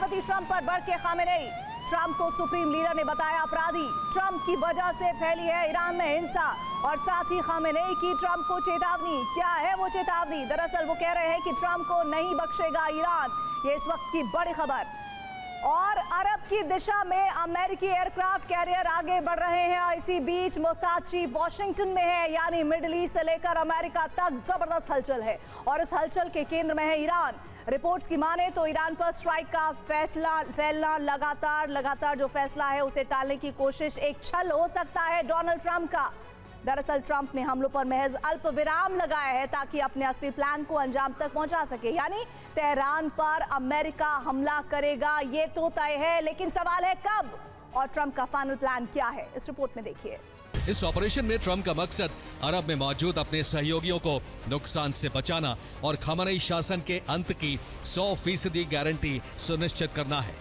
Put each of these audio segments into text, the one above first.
राष्ट्रपति ट्रंप पर भड़के खामेनेई। ट्रंप को सुप्रीम लीडर ने बताया अपराधी। ट्रंप की वजह से फैली है ईरान में हिंसा। और साथ ही खामेनेई की ट्रंप को चेतावनी। क्या है वो चेतावनी? दरअसल वो कह रहे हैं कि ट्रंप को नहीं बख्शेगा ईरान। ये इस वक्त की बड़ी खबर। और अरब की दिशा में अमेरिकी एयरक्राफ्ट कैरियर आगे बढ़ रहे हैं। इसी बीच मोसाद चीफ वॉशिंगटन में है, यानी मिडिल ईस्ट से लेकर अमेरिका तक जबरदस्त हलचल है। और इस हलचल के केंद्र में है ईरान। रिपोर्ट्स की माने तो ईरान पर स्ट्राइक का फैलना लगातार जो फैसला है उसे टालने की कोशिश एक छल हो सकता है डोनाल्ड ट्रंप का। दरअसल ट्रंप ने हमलों पर महज अल्प विराम लगाया है ताकि अपने असली प्लान को अंजाम तक पहुंचा सके, यानी तेहरान पर अमेरिका हमला करेगा ये तो तय है, लेकिन सवाल है कब और ट्रंप का फाइनल प्लान क्या है, इस रिपोर्ट में देखिए। इस ऑपरेशन में ट्रंप का मकसद अरब में मौजूद अपने सहयोगियों को नुकसान से बचाना और खामेनेई शासन के अंत की 100% गारंटी सुनिश्चित करना है।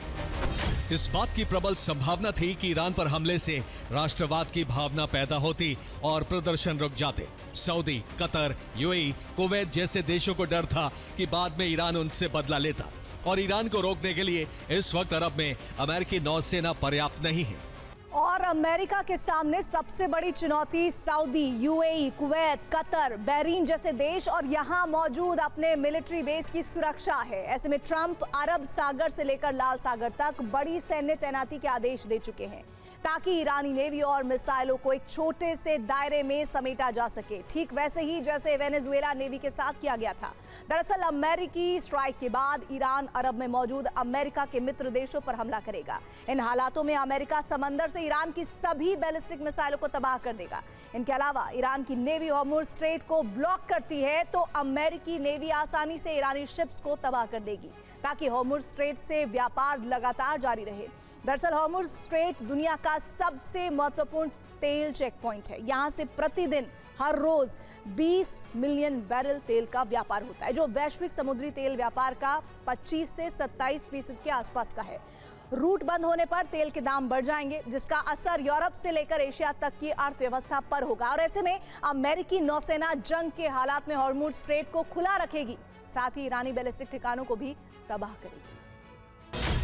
इस बात की प्रबल संभावना थी कि ईरान पर हमले से राष्ट्रवाद की भावना पैदा होती और प्रदर्शन रुक जाते। सऊदी, कतर, यूएई, कुवैत जैसे देशों को डर था कि बाद में ईरान उनसे बदला लेता और ईरान को रोकने के लिए इस वक्त अरब में अमेरिकी नौसेना पर्याप्त नहीं है। और अमेरिका के सामने सबसे बड़ी चुनौती Saudi, UAE, Kuwait, Qatar, Bahrain जैसे देश और यहां मौजूद अपने मिलिट्री बेस की सुरक्षा है। ऐसे में ट्रंप अरब सागर से लेकर लाल सागर तक बड़ी सैन्य तैनाती के आदेश दे चुके हैं ताकि ईरानी नेवी और मिसाइलों को एक छोटे से दायरे में समेटा जा सके, ठीक वैसे ही जैसे वेनेजुएला नेवी के साथ किया गया था। दरअसल अमेरिकी स्ट्राइक के बाद ईरान अरब में मौजूद अमेरिका के मित्र देशों पर हमला करेगा। इन हालातों में अमेरिका समंदर से ईरान की सभी बैलिस्टिक मिसाइलों को तबाह कर देगा। इनके अलावा ईरान की नेवी हॉर्मुज स्ट्रेट को ब्लॉक करती है तो अमेरिकी नेवी आसानी से ईरानी शिप्स को तबाह कर देगी ताकि हॉर्मुज स्ट्रेट से व्यापार लगातार जारी रहे। दरअसल हॉर्मुज स्ट्रेट दुनिया का सबसे महत्वपूर्ण तेल चेक पॉइंट है। यहां से प्रतिदिन हर रोज 20 मिलियन बैरल तेल का व्यापार होता है, जो वैश्विक समुद्री तेल व्यापार का 25 से 27% के आसपास का है। रूट बंद होने पर तेल के दाम बढ़ जाएंगे, जिसका असर यूरोप से लेकर एशिया तक की अर्थव्यवस्था पर होगा। और ऐसे में अमेरिकी नौसेना जंग के हालात में हॉर्मुज स्ट्रेट को खुला रखेगी, साथ ही ईरानी बैलिस्टिक ठिकानों को भी तबाह करेगी।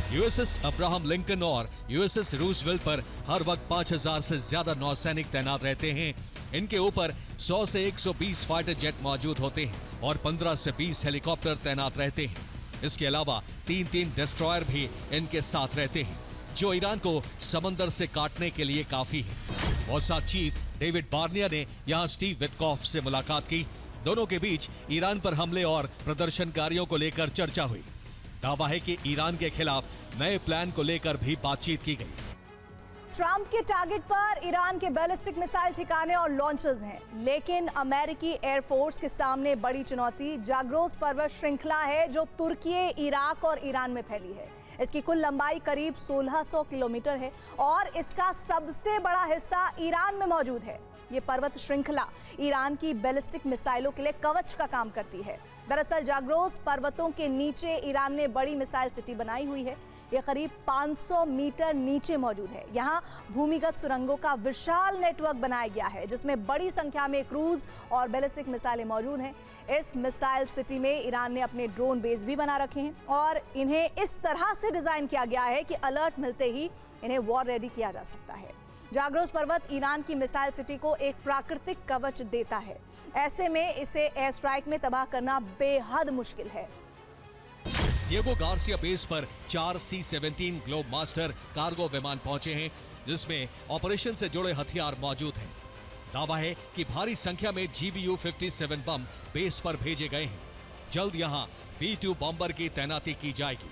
यूएसएस अब्राहम लिंकन और यूएसएस रूजवेल्ट पर हर वक्त 5000 से ज्यादा नौसैनिक तैनात रहते हैं। इनके ऊपर 100 से 120 फाइटर जेट मौजूद होते हैं और 15 से 20 हेलीकॉप्टर तैनात रहते हैं। इसके अलावा 3-3 डिस्ट्रॉयर भी इनके साथ रहते हैं, जो ईरान को समंदर से काटने के लिए काफी है। मोसाद चीफ डेविड बार्नियर ने यहां स्टीव विटकॉफ से मुलाकात की। दोनों के बीच ईरान पर हमले और प्रदर्शनकारियों को लेकर चर्चा हुई। दावा है कि ईरान के खिलाफ नए प्लान को लेकर भी बातचीत की गई। ट्रंप के टारगेट पर ईरान के बैलिस्टिक मिसाइल ठिकाने और लॉन्चर्स हैं, लेकिन अमेरिकी एयरफोर्स के सामने बड़ी चुनौती जाग्रोस पर्वत श्रृंखला है, जो तुर्की, इराक और ईरान में फैली है। इसकी कुल लंबाई करीब 1600 किलोमीटर है और इसका सबसे बड़ा हिस्सा ईरान में मौजूद है। ये पर्वत श्रृंखला ईरान की बैलिस्टिक मिसाइलों के लिए कवच का काम करती है। दरअसल जाग्रोस पर्वतों के नीचे ईरान ने बड़ी मिसाइल सिटी बनाई हुई है। यह करीब 500 मीटर नीचे मौजूद है। यहाँ भूमिगत सुरंगों का विशाल नेटवर्क बनाया गया है, जिसमें बड़ी संख्या में क्रूज और बैलिस्टिक मिसाइलें मौजूद हैं। इस मिसाइल सिटी में ईरान ने अपने ड्रोन बेस भी बना रखे हैं और इन्हें इस तरह से डिजाइन किया गया है कि अलर्ट मिलते ही इन्हें वॉर रेडी किया जा सकता है। जाग्रोस पर्वत ईरान की मिसाइल सिटी को एक प्राकृतिक कवच देता है। ऐसे में इसे एयर स्ट्राइक में तबाह करना बेहद मुश्किल है। डिएगो गार्सिया बेस पर 4 C-17 ग्लोब मास्टर कार्गो विमान पहुंचे हैं, जिसमें ऑपरेशन से जुड़े हथियार मौजूद हैं। दावा है कि भारी संख्या में GBU-57 बम बेस पर भेजे गए हैं। जल्द यहां B-2 बॉम्बर की तैनाती की जाएगी।